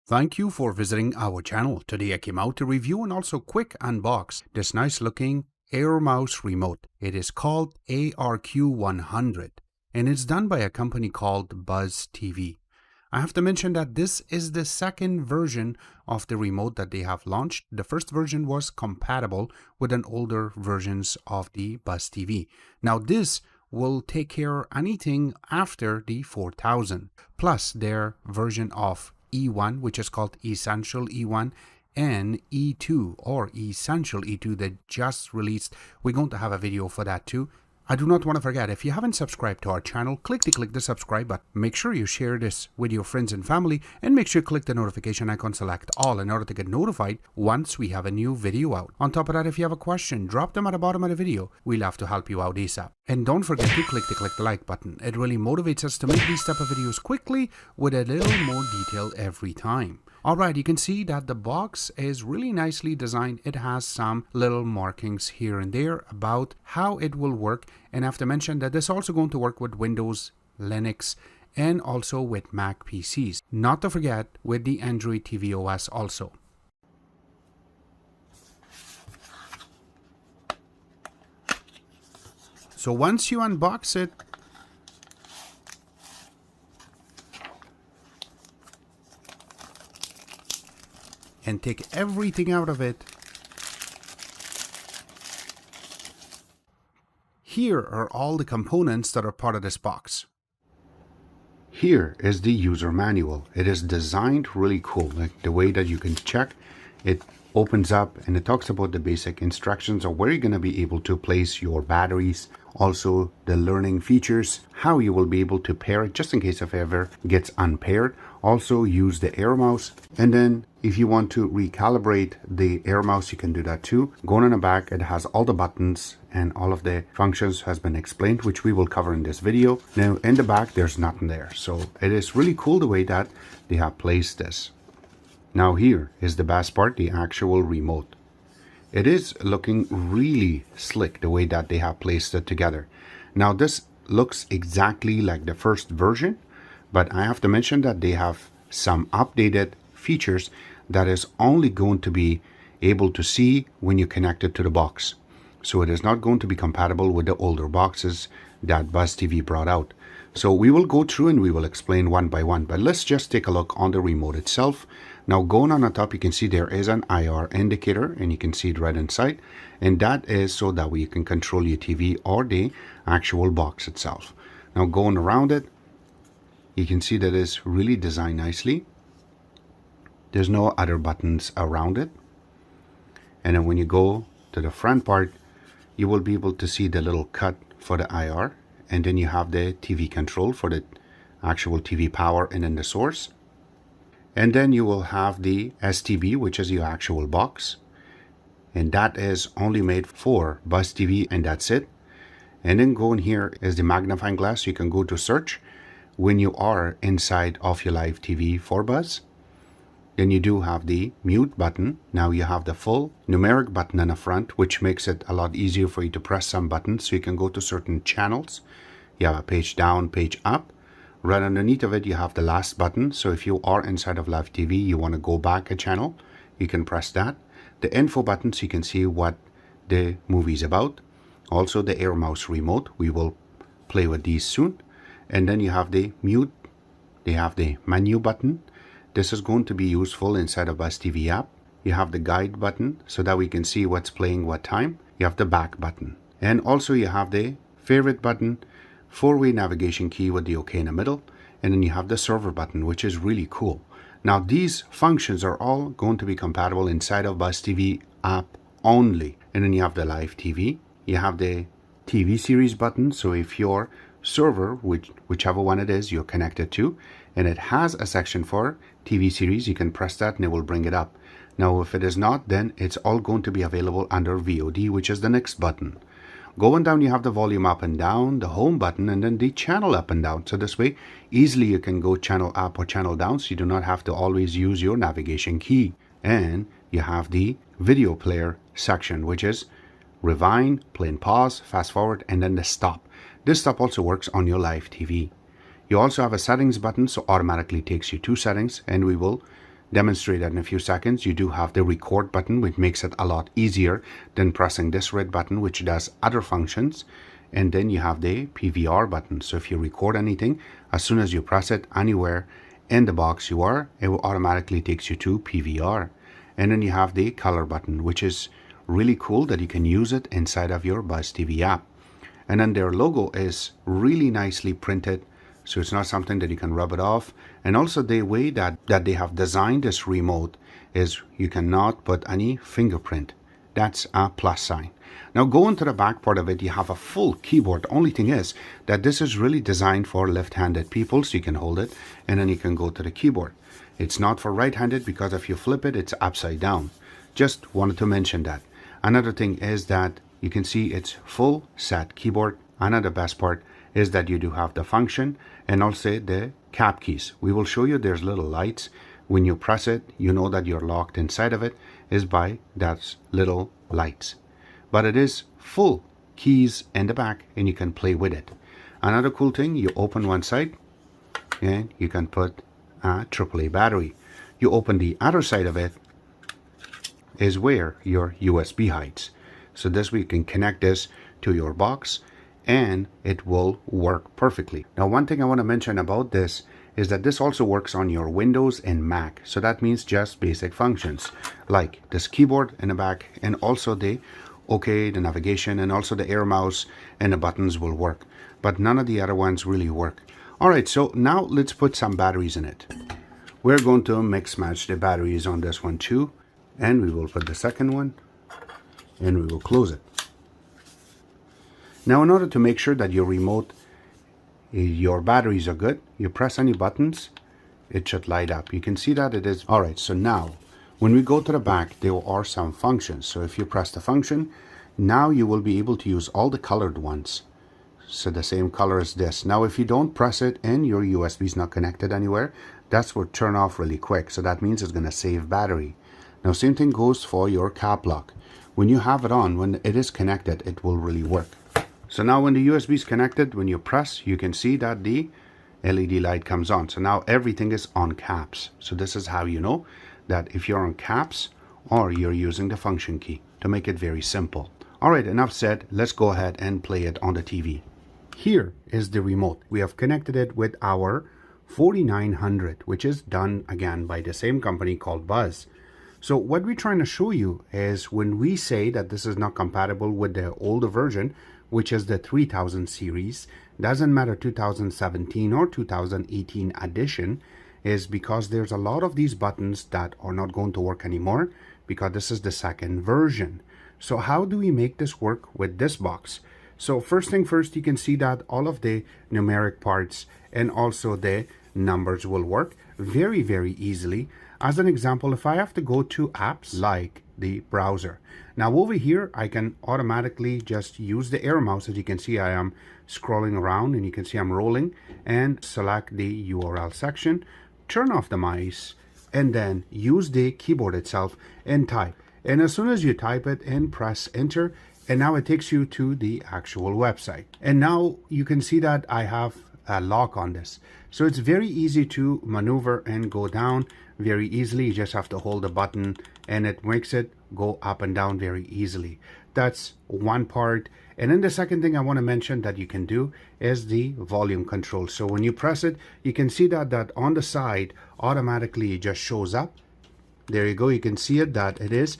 Thank you for visiting our channel. Today I came out to review and also quick unbox this nice looking Air Mouse remote. It is called ARQ-100 and it's done by a company called Buzztv. I have to mention that this is the second version of the remote that they have launched. The first version was compatible with an older versions of the Buzztv. Now this will take care of anything after the 4000 plus their version of E1, which is called Essential E1, and E2 or Essential E2 that just released. We're going to have a video for that too. I do not want to forget, if you haven't subscribed to our channel, click the subscribe button. Make sure you share this with your friends and family, and make sure you click the notification icon, select all in order to get notified once we have a new video out. On top of that, if you have a question, drop them at the bottom of the video. We'll have to help you out ASAP. And don't forget to click the like button. It really motivates us to make these type of videos quickly with a little more detail every time. Alright, you can see that the box is really nicely designed. It has some little markings here and there about how it will work. And I have to mention that this is also going to work with Windows, Linux, and also with Mac PCs. Not to forget with the Android TV OS also. So once you unbox it, and take everything out of it, here are all the components that are part of this box. Here is the user manual. It is designed really cool, like the way that you can check. It opens up and it talks about the basic instructions of where you're going to be able to place your batteries, also the learning features, how you will be able to pair it just in case if ever gets unpaired. Also use the Air Mouse, and then if you want to recalibrate the Air Mouse, you can do that too. Going on the back, it has all the buttons and all of the functions has been explained, which we will cover in this video. Now in the back there's nothing there, so it is really cool the way that they have placed this. Now here is the best part, the actual remote. It is looking really slick the way that they have placed it together. Now this looks exactly like the first version, but I have to mention that they have some updated features that is only going to be able to see when you connect it to the box. So it is not going to be compatible with the older boxes that Buzztv brought out. So we will go through and we will explain one by one, but let's just take a look on the remote itself. Now going on the top, you can see there is an IR indicator and you can see it right inside, and that is so that way you can control your TV or the actual box itself. Now going around it, you can see that it's really designed nicely. There's no other buttons around it. And then when you go to the front part, you will be able to see the little cut for the IR, and then you have the TV control for the actual TV power and then the source. And then you will have the STB, which is your actual box, and that is only made for Buzztv, and that's it. And then going here is the magnifying glass. You can go to search when you are inside of your live TV for Buzz. Then you do have the mute button. Now you have the full numeric button in the front, which makes it a lot easier for you to press some buttons so you can go to certain channels. You have a page down, page up. Right underneath of it, you have the last button. So if you are inside of live TV, you want to go back a channel, you can press that. The info button, so you can see what the movie is about. Also the Air Mouse remote. We will play with these soon. And then you have the mute. They have the menu button. This is going to be useful inside of Buzztv app. You have the guide button so that we can see what's playing what time. You have the back button. And also you have the favorite button, four-way navigation key with the OK in the middle. And then you have the server button, which is really cool. Now these functions are all going to be compatible inside of Buzztv app only. And then you have the live TV. You have the TV series button. So if your server, whichever one it is you're connected to, and it has a section for TV series, you can press that and it will bring it up. Now if it is not, then it's all going to be available under VOD, which is the next button. Going down, you have the volume up and down, the home button, and then the channel up and down. So this way easily you can go channel up or channel down, so you do not have to always use your navigation key. And you have the video player section, which is rewind, play and pause, fast forward, and then the stop. This stop also works on your live TV. You also have a settings button, so automatically takes you to settings, and we will demonstrate that in a few seconds. You do have the record button, which makes it a lot easier than pressing this red button, which does other functions. And then you have the PVR button. So if you record anything, as soon as you press it anywhere in the box you are, it will automatically takes you to PVR. And then you have the color button, which is really cool that you can use it inside of your Buzztv app. And then their logo is really nicely printed, so it's not something that you can rub it off. And also the way that they have designed this remote is you cannot put any fingerprint. That's a plus sign. Now going to the back part of it, you have a full keyboard. The only thing is that this is really designed for left-handed people, so you can hold it and then you can go to the keyboard. It's not for right-handed because if you flip it, it's upside down. Just wanted to mention that. Another thing is that you can see it's full set keyboard. Another best part is that you do have the function and also the cap keys. We will show you there's little lights. When you press it, you know that you're locked inside of it is by that little lights. But it is full keys in the back and you can play with it. Another cool thing, you open one side and you can put a AAA battery. You open the other side of it is where your USB hides. So this way you can connect this to your box and it will work perfectly. Now one thing I want to mention about this is that this also works on your Windows and Mac. So that means just basic functions like this keyboard in the back and also the OK, the navigation and also the air mouse and the buttons will work. But none of the other ones really work. Alright, so now let's put some batteries in it. We're going to mix match the batteries on this one too. And we will put the second one and we will close it. Now in order to make sure that your remote, your batteries are good, you press any buttons, it should light up. You can see that it is. Alright, so now when we go to the back, there are some functions. So if you press the function, now you will be able to use all the colored ones. So the same color as this. Now if you don't press it and your USB is not connected anywhere, that's will turn off really quick. So that means it's going to save battery. Now same thing goes for your cap lock. When you have it on, when it is connected, it will really work. So now when the USB is connected, when you press, you can see that the LED light comes on. So now everything is on caps. So this is how you know that if you're on caps or you're using the function key to make it very simple. All right, enough said. Let's go ahead and play it on the TV. Here is the remote. We have connected it with our 4900, which is done again by the same company called Buzz. So what we're trying to show you is when we say that this is not compatible with the older version, which is the 3000 series, doesn't matter 2017 or 2018 edition, is because there's a lot of these buttons that are not going to work anymore because this is the second version. So how do we make this work with this box? So first thing first, you can see that all of the numeric parts and also the numbers will work very, very easily. As an example, if I have to go to apps like the browser. Now over here, I can automatically just use the air mouse. As you can see, I am scrolling around and you can see I'm rolling and select the URL section, turn off the mice and then use the keyboard itself and type. And as soon as you type it and press enter, and now it takes you to the actual website. And now you can see that I have a lock on this. So it's very easy to maneuver and go down very easily. You just have to hold the button and it makes it go up and down very easily. That's one part. And then the second thing I want to mention that you can do is the volume control. So when you press it, you can see that on the side automatically it just shows up. There you go. You can see it that it is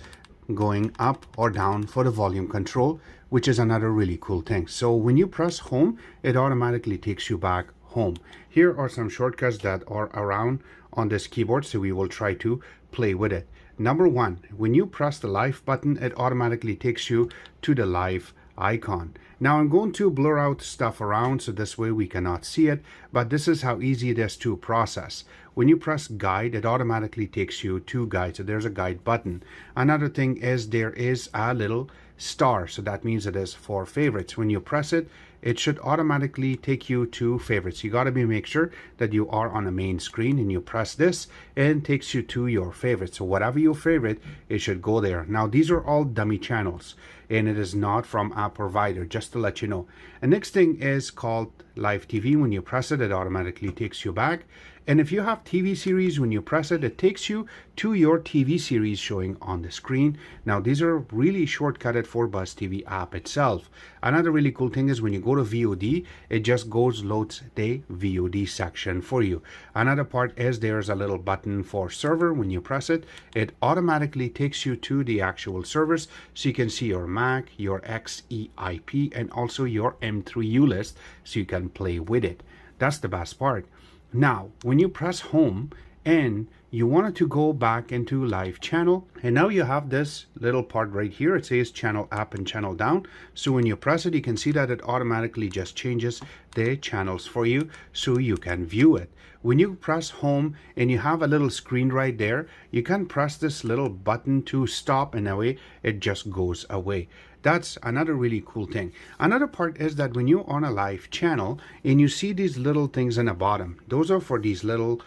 going up or down for the volume control, which is another really cool thing. So when you press home, it automatically takes you back home. Here are some shortcuts that are around on this keyboard, so we will try to play with it. Number one, when you press the live button, it automatically takes you to the live icon. Now I'm going to blur out stuff around so this way we cannot see it, but this is how easy it is to process. When you press guide, it automatically takes you to guide. So there's a guide button. Another thing is there is a little star. So that means it is for favorites. When you press it, it should automatically take you to favorites. You got to make sure that you are on a main screen and you press this and it takes you to your favorites. So whatever your favorite, it should go there. Now these are all dummy channels and it is not from a provider, just to let you know. And next thing is called live TV. When you press it, it automatically takes you back. And if you have TV series, when you press it, it takes you to your TV series showing on the screen. Now, these are really shortcutted for Buzztv app itself. Another really cool thing is when you go to VOD, it just loads the VOD section for you. Another part is there's a little button for server. When you press it, it automatically takes you to the actual servers, so you can see your MAC, your XEIP, and also your M3U list, so you can play with it. That's the best part. Now, when you press home and you wanted to go back into live channel, and now you have this little part right here. It says channel up and channel down. So when you press it, you can see that it automatically just changes the channels for you so you can view it. When you press home and you have a little screen right there, you can press this little button to stop, and that way it just goes away. That's another really cool thing. Another part is that when you're on a live channel and you see these little things in the bottom, those are for these little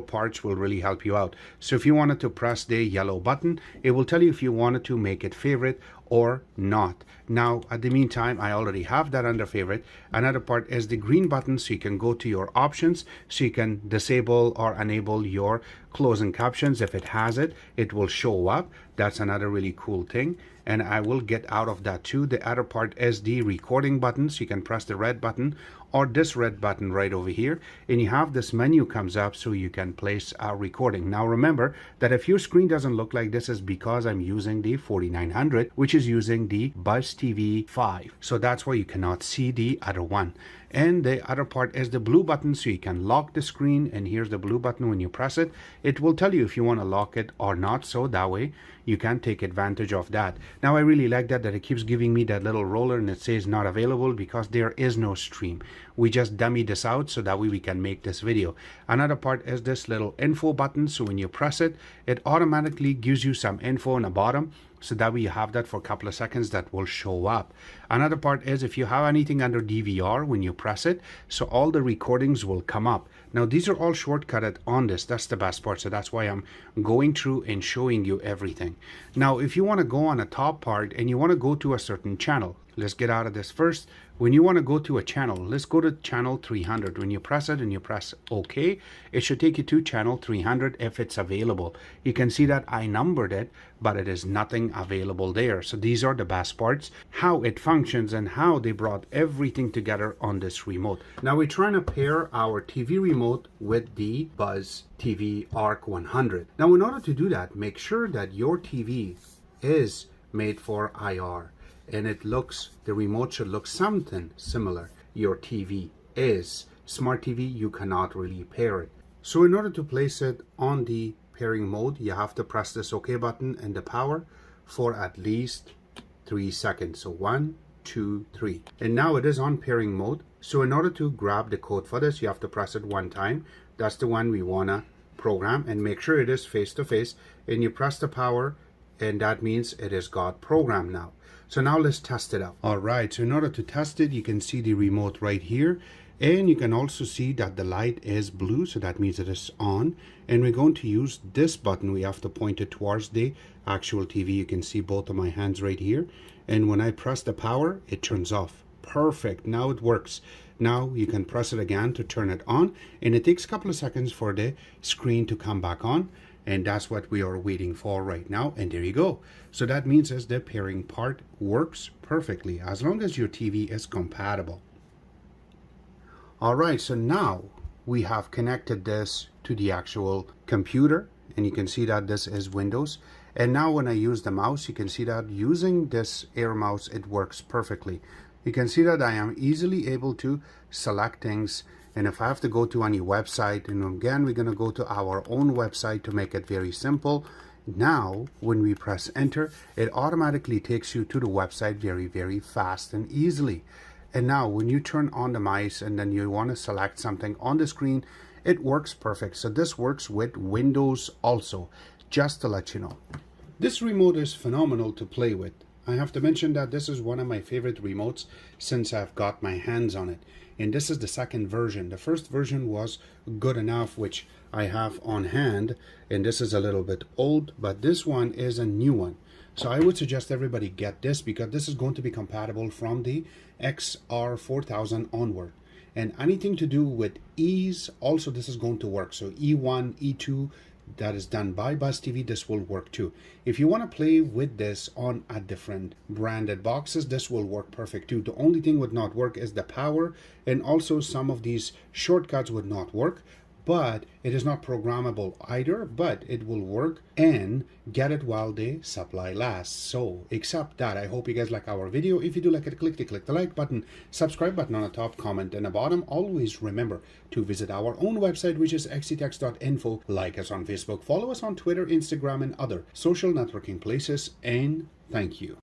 parts will really help you out. So if you wanted to press the yellow button, it will tell you if you wanted to make it favorite or not. Now, at the meantime, I already have that under favorite. Another part is the green button, so you can go to your options, so you can disable or enable your closing captions. If it has it, it will show up. That's another really cool thing, and I will get out of that too. The other part is the recording button, so you can press the red button or this red button right over here, and you have this menu comes up so you can place a recording. Now remember that if your screen doesn't look like this, is because I'm using the 4900, which is using the Buzztv 5, so that's why you cannot see the other one. And the other part is the blue button, so you can lock the screen, and here's the blue button. When you press it, it will tell you if you want to lock it or not, so that way you can take advantage of that. Now I really like that it keeps giving me that little roller and it says not available, because there is no stream. We just dummy this out so that way we can make this video. Another part is this little info button, so when you press it, it automatically gives you some info on the bottom, so that way you have that for a couple of seconds that will show up. Another part is if you have anything under DVR, when you press it, so all the recordings will come up. Now these are all shortcutted on this. That's the best part, so that's why I'm going through and showing you everything. Now if you want to go on a top part and you want to go to a certain channel, let's get out of this first. When you want to go to a channel, let's go to channel 300. When you press it and you press OK, it should take you to channel 300 if it's available. You can see that I numbered it, but it is nothing available there. So these are the best parts, how it functions and how they brought everything together on this remote. Now we're trying to pair our TV remote with the Buzztv ARQ-100. Now in order to do that, make sure that your TV is made for IR. And the remote should look something similar. Your TV is smart TV, you cannot really pair it. So in order to place it on the pairing mode, you have to press this OK button and the power for at least 3 seconds. So 1, 2, 3. And now it is on pairing mode. So in order to grab the code for this, you have to press it one time. That's the one we wanna program, and make sure it is face to face, and you press the power, and that means it is got programmed now. So now let's test it out. All right, so in order to test it, you can see the remote right here, and you can also see that the light is blue, so that means it is on. And we're going to use this button. We have to point it towards the actual TV. You can see both of my hands right here, and when I press the power, it turns off. Perfect, now it works. Now you can press it again to turn it on, and it takes a couple of seconds for the screen to come back on. And that's what we are waiting for right now. And there you go. So that means as the pairing part works perfectly as long as your TV is compatible. All right, so now we have connected this to the actual computer, and you can see that this is Windows. And now when I use the mouse, you can see that using this Air mouse, it works perfectly. You can see that I am easily able to select things. And if I have to go to any website, and again, we're going to go to our own website to make it very simple. Now, when we press enter, it automatically takes you to the website very, very fast and easily. And now when you turn on the mice and then you want to select something on the screen, it works perfect. So this works with Windows also, just to let you know. This remote is phenomenal to play with. I have to mention that this is one of my favorite remotes since I've got my hands on it. And this is the second version. The first version was good enough, which I have on hand, and this is a little bit old, but this one is a new one. So I would suggest everybody get this, because this is going to be compatible from the XR4000 onward. And anything to do with E's, also this is going to work. So E1, E2, that is done by Buzztv, this will work too. If you want to play with this on a different branded boxes, this will work perfect too. The only thing would not work is the power, and also some of these shortcuts would not work, but it is not programmable either, but it will work and get it while the supply lasts. So except that, I hope you guys like our video. If you do like it, click the like button, subscribe button on the top, comment in the bottom. Always remember to visit our own website, which is xctex.info. Like us on Facebook, follow us on Twitter, Instagram, and other social networking places, and thank you.